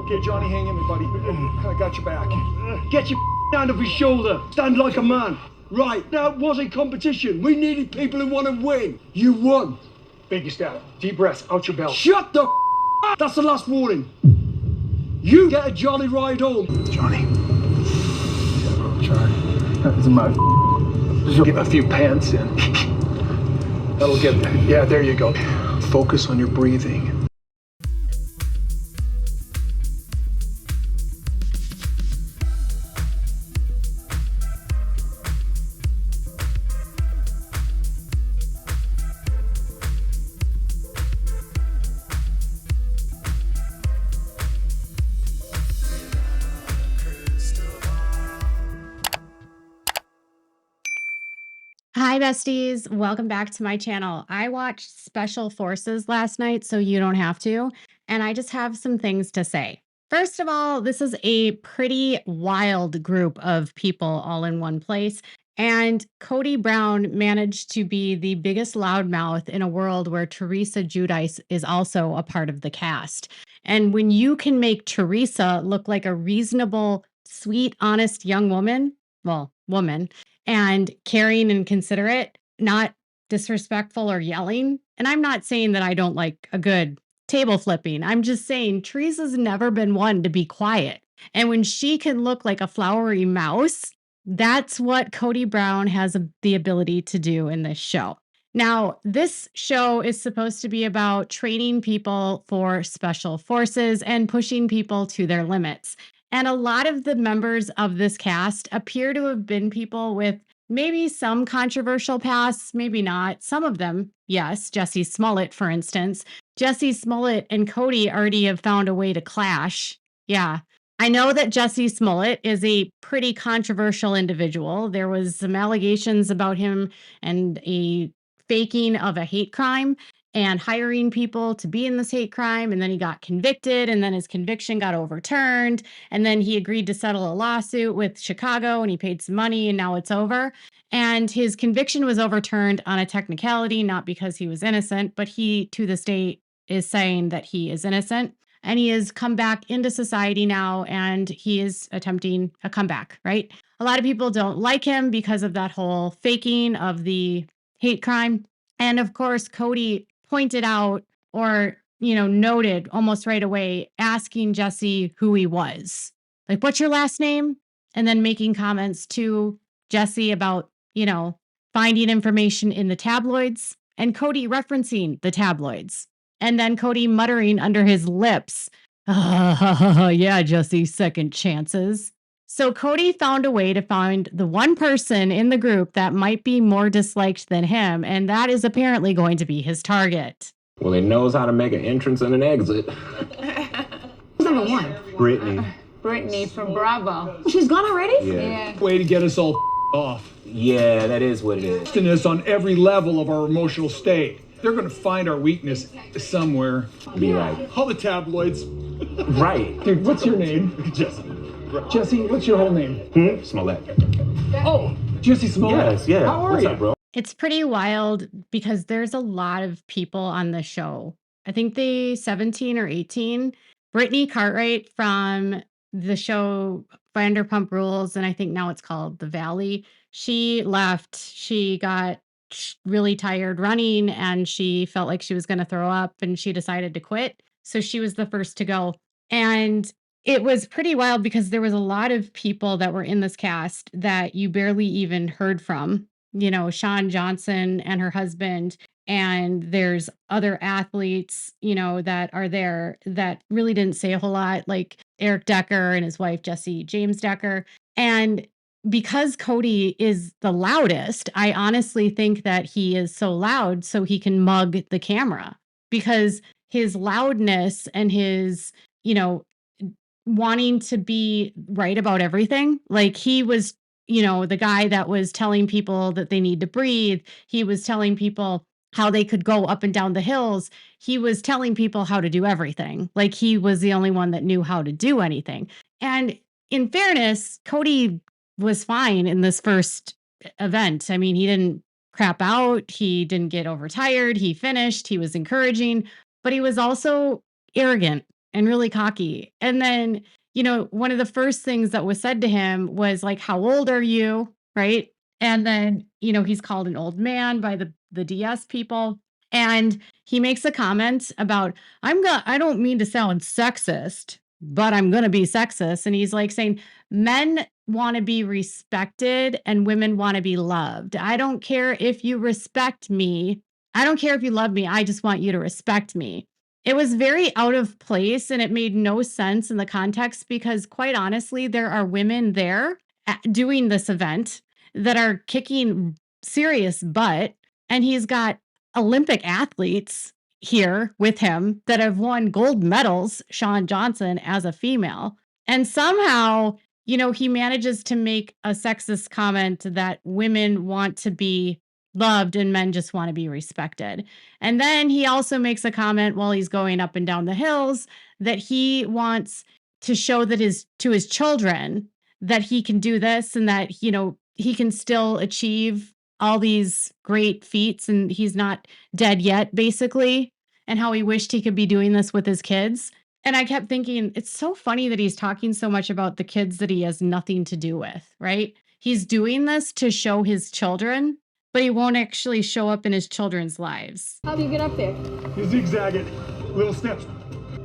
Okay, Johnny, hang in there, buddy. I got your back. Get your down off his shoulder. Stand like a man. Right, that wasn't competition. We needed people who want to win. You won. Baby step. Deep breaths out your belt. Shut the up. That's the last warning. You get a jolly ride home. Johnny. Yeah, bro, try. That's my. Just get a few pants in. That'll get there. Yeah, there you go. Focus on your breathing. Hi, besties. Welcome back to my channel. I watched Special Forces last night, so you don't have to. And I just have some things to say. First of all, this is a pretty wild group of people all in one place. And Kody Brown managed to be the biggest loudmouth in a world where Teresa Giudice is also a part of the cast. And when you can make Teresa look like a reasonable, sweet, honest young woman, and caring and considerate, not disrespectful or yelling. And I'm not saying that I don't like a good table flipping. I'm just saying Teresa's never been one to be quiet. And when she can look like a flowery mouse, that's what Kody Brown has the ability to do in this show. Now, this show is supposed to be about training people for special forces and pushing people to their limits. And a lot of the members of this cast appear to have been people with maybe some controversial pasts, maybe not. Some of them, yes. Jussie Smollett, for instance. Jussie Smollett and Kody already have found a way to clash. Yeah. I know that Jussie Smollett is a pretty controversial individual. There was some allegations about him and a faking of a hate crime and hiring people to be in this hate crime. And then he got convicted, and then his conviction got overturned. And then he agreed to settle a lawsuit with Chicago, and he paid some money, and now it's over. And his conviction was overturned on a technicality, not because he was innocent, but he, to this day, is saying that he is innocent. And he has come back into society now, and he is attempting a comeback, right? A lot of people don't like him because of that whole faking of the hate crime. And of course, Kody pointed out or, noted almost right away, asking Jussie who he was. Like, what's your last name? And then making comments to Jussie about, finding information in the tabloids, and Kody referencing the tabloids. And then Kody muttering under his lips, yeah, Jussie, second chances. So Kody found a way to find the one person in the group that might be more disliked than him, and that is apparently going to be his target. Well, he knows how to make an entrance and an exit. Who's number one? Brittany. Brittany from Bravo. She's gone already? Yeah. Way to get us all off. Yeah, that is what it is. Testing us on every level of our emotional state. They're going to find our weakness somewhere. Be like, All the tabloids. right. Dude, what's your name? Jesse. Jesse, what's your whole name? Smollett. Oh, Jesse Smollett. Yes, yeah. How are What's you? up, bro? It's pretty wild because there's a lot of people on the show. I think they 17 or 18. Brittany Cartwright from the show Vanderpump Rules, and I think now it's called The Valley. She left. She got really tired running, and she felt like she was going to throw up, and she decided to quit. So she was the first to go. And it was pretty wild because there was a lot of people that were in this cast that you barely even heard from. Shawn Johnson and her husband, and there's other athletes, that are there that really didn't say a whole lot, like Eric Decker and his wife, Jesse James Decker. And because Kody is the loudest, I honestly think that he is so loud so he can mug the camera, because his loudness and his, wanting to be right about everything. Like he was, the guy that was telling people that they need to breathe. He was telling people how they could go up and down the hills. He was telling people how to do everything. Like he was the only one that knew how to do anything. And in fairness, Kody was fine in this first event. I mean, he didn't crap out. He didn't get overtired. He finished. He was encouraging, but he was also arrogant. and really cocky. And then, one of the first things that was said to him was like, how old are you? Right. And then, he's called an old man by the DS people. And he makes a comment about, I don't mean to sound sexist, but I'm going to be sexist. And he's like saying, men want to be respected and women want to be loved. I don't care if you respect me. I don't care if you love me. I just want you to respect me. It was very out of place and it made no sense in the context because, quite honestly, there are women there doing this event that are kicking serious butt. And he's got Olympic athletes here with him that have won gold medals, Shawn Johnson as a female. And somehow, he manages to make a sexist comment that women want to be loved and men just want to be respected. And then he also makes a comment while he's going up and down the hills that he wants to show that to his children that he can do this and that, he can still achieve all these great feats and he's not dead yet, basically, and how he wished he could be doing this with his kids. And I kept thinking, it's so funny that he's talking so much about the kids that he has nothing to do with, right? He's doing this to show his children, but he won't actually show up in his children's lives. How do you get up there? You zigzag it. Little steps.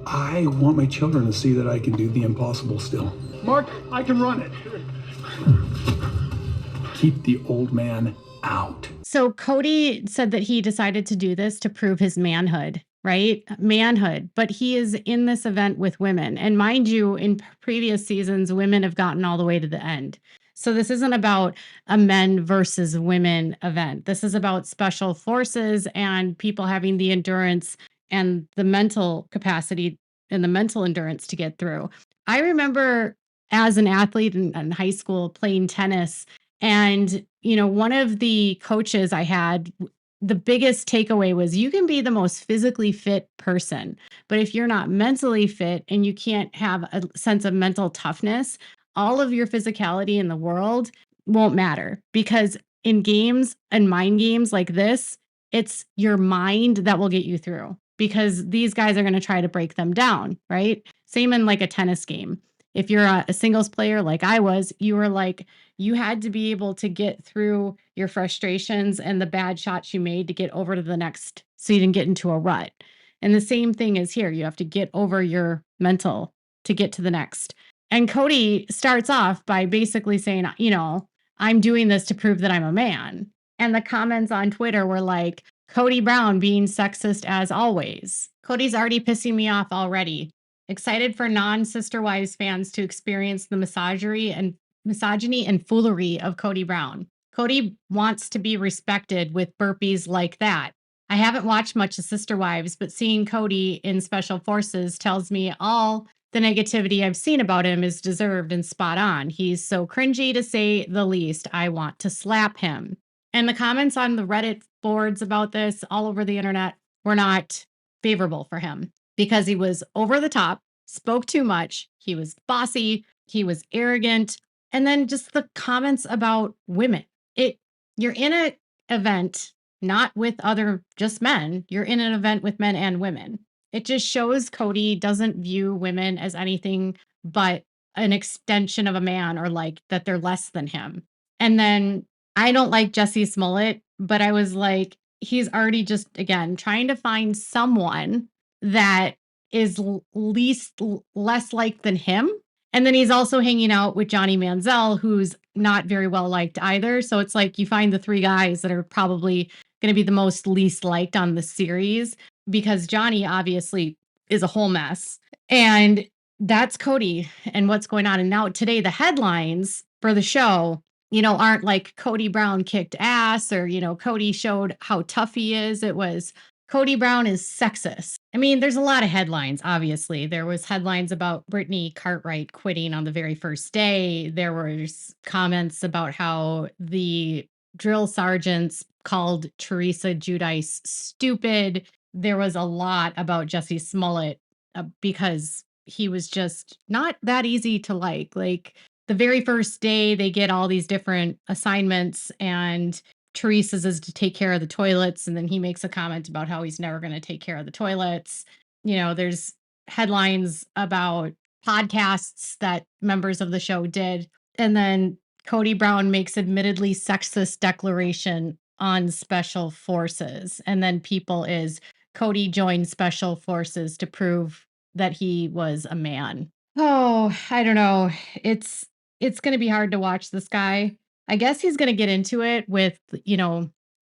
I want my children to see that I can do the impossible still. Mark, I can run it. Keep the old man out. So Kody said that he decided to do this to prove his manhood, right? Manhood. But he is in this event with women. And mind you, in previous seasons, women have gotten all the way to the end. So this isn't about a men versus women event. This is about special forces and people having the endurance and the mental capacity and the mental endurance to get through. I remember as an athlete in high school playing tennis, and, one of the coaches I had, the biggest takeaway was you can be the most physically fit person, but if you're not mentally fit and you can't have a sense of mental toughness, all of your physicality in the world won't matter because in games and mind games like this, it's your mind that will get you through because these guys are going to try to break them down, right? Same in like a tennis game. If you're a singles player like I was, you had to be able to get through your frustrations and the bad shots you made to get over to the next so you didn't get into a rut. And the same thing is here. You have to get over your mental to get to the next. And Kody starts off by basically saying, I'm doing this to prove that I'm a man. And the comments on Twitter were like, Kody Brown being sexist as always. Kody's already pissing me off already. Excited for non-Sister Wives fans to experience the misogyny and foolery of Kody Brown. Kody wants to be respected with burpees like that. I haven't watched much of Sister Wives, but seeing Kody in Special Forces tells me all the negativity I've seen about him is deserved and spot on. He's so cringy to say the least. I want to slap him. And the comments on the Reddit boards about this all over the internet were not favorable for him because he was over the top, spoke too much, he was bossy, he was arrogant, and then just the comments about women. You're in an event not with just men, you're in an event with men and women. It just shows Kody doesn't view women as anything but an extension of a man or like that they're less than him. And then I don't like Jesse Smollett, but I was like, he's already just, again, trying to find someone that is less liked than him. And then he's also hanging out with Johnny Manziel, who's not very well liked either. So it's like you find the three guys that are probably going to be the most least liked on the series because Johnny obviously is a whole mess. And that's Kody and what's going on. And now today, the headlines for the show, aren't like Kody Brown kicked ass or, Kody showed how tough he is. It was Kody Brown is sexist. I mean, there's a lot of headlines, obviously. There was headlines about Brittany Cartwright quitting on the very first day. There was comments about how the drill sergeants called Teresa Giudice stupid. There was a lot about Jesse Smollett because he was just not that easy to like. Like the very first day, they get all these different assignments and Teresa's is to take care of the toilets. And then he makes a comment about how he's never going to take care of the toilets. There's headlines about podcasts that members of the show did. And then Kody Brown makes admittedly sexist declaration on special forces. And then people is Kody joined special forces to prove that he was a man. Oh, I don't know. It's going to be hard to watch this guy. I guess he's going to get into it with,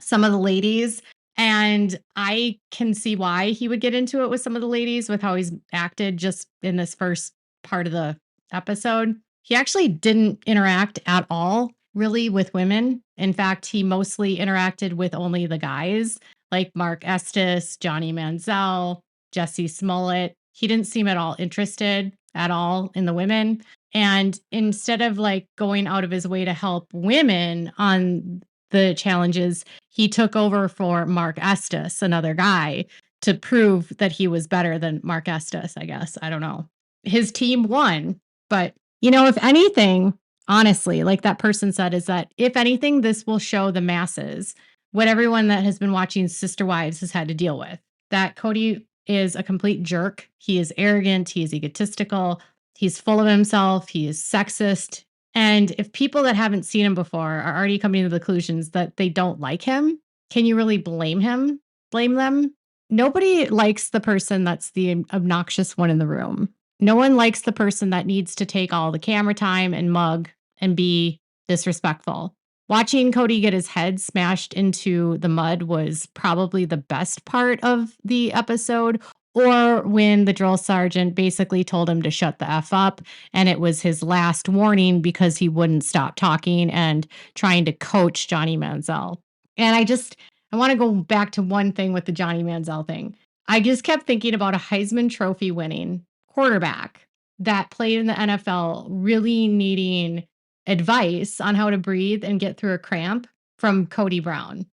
some of the ladies, and I can see why he would get into it with some of the ladies with how he's acted just in this first part of the episode. He actually didn't interact at all really with women. In fact, he mostly interacted with only the guys like Mark Estes, Johnny Manziel, Jesse Smollett. He didn't seem at all interested at all in the women. And instead of like going out of his way to help women on the challenges, he took over for Mark Estes, another guy, to prove that he was better than Mark Estes, I guess. I don't know. His team won. But, if anything, honestly, like that person said, is that if anything, this will show the masses what everyone that has been watching Sister Wives has had to deal with. That Kody is a complete jerk. He is arrogant. He is egotistical. He's full of himself. He is sexist. And if people that haven't seen him before are already coming to the conclusions that they don't like him, can you really blame him? Blame them? Nobody likes the person that's the obnoxious one in the room. No one likes the person that needs to take all the camera time and mug and be disrespectful. Watching Kody get his head smashed into the mud was probably the best part of the episode, or when the drill sergeant basically told him to shut the F up, and it was his last warning because he wouldn't stop talking and trying to coach Johnny Manziel. And I want to go back to one thing with the Johnny Manziel thing. I just kept thinking about a Heisman Trophy winning quarterback that played in the NFL really needing advice on how to breathe and get through a cramp from Kody Brown.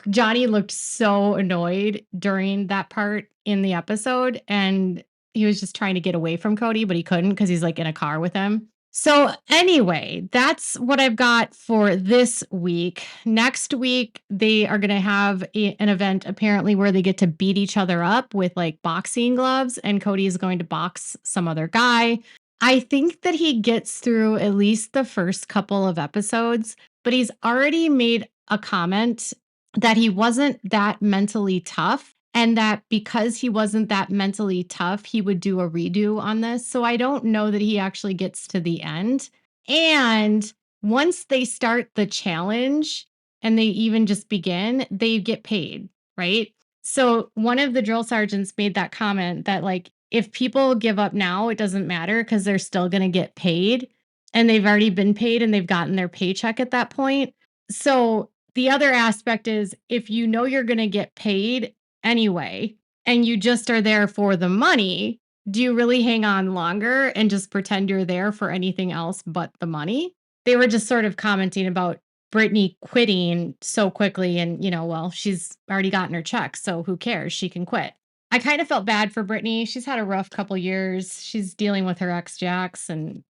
Johnny looked so annoyed during that part in the episode, and he was just trying to get away from Kody, but he couldn't because he's like in a car with him. So anyway, that's what I've got for this week. Next week, they are going to have an event apparently where they get to beat each other up with like boxing gloves, and Kody is going to box some other guy. I think that he gets through at least the first couple of episodes, but he's already made a comment that he wasn't that mentally tough, and that because he wasn't that mentally tough, he would do a redo on this. So I don't know that he actually gets to the end. And once they start the challenge and they even just begin, they get paid, right? So one of the drill sergeants made that comment that like, if people give up now, it doesn't matter because they're still going to get paid, and they've already been paid and they've gotten their paycheck at that point. So the other aspect is if you know you're going to get paid anyway, and you just are there for the money, do you really hang on longer and just pretend you're there for anything else but the money? They were just sort of commenting about Brittany quitting so quickly and, well, she's already gotten her check, so who cares? She can quit. I kind of felt bad for Brittany. She's had a rough couple years. She's dealing with her ex-Jax, and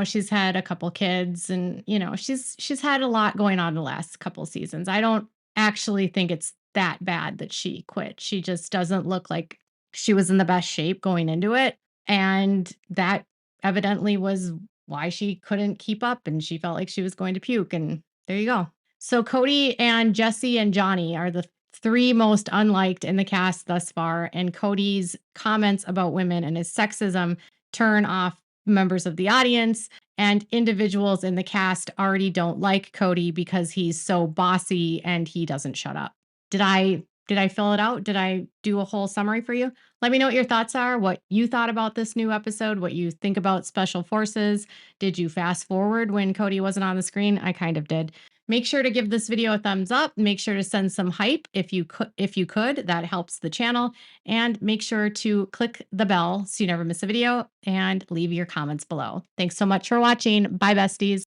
she's had a couple kids, and she's had a lot going on the last couple seasons. I don't actually think it's that bad that she quit. She just doesn't look like she was in the best shape going into it, and that evidently was why she couldn't keep up, and she felt like she was going to puke, and there you go. So Kody and Jesse and Johnny are the three most unliked in the cast thus far, and Kody's comments about women and his sexism turn off members of the audience, and individuals in the cast already don't like Kody because he's so bossy and he doesn't shut up. Did I fill it out? Did I do a whole summary for you? Let me know what your thoughts are, what you thought about this new episode, what you think about Special Forces. Did you fast forward when Kody wasn't on the screen? I kind of did. Make sure to give this video a thumbs up. Make sure to send some hype if you could. That helps the channel. And make sure to click the bell so you never miss a video, and leave your comments below. Thanks so much for watching. Bye, besties.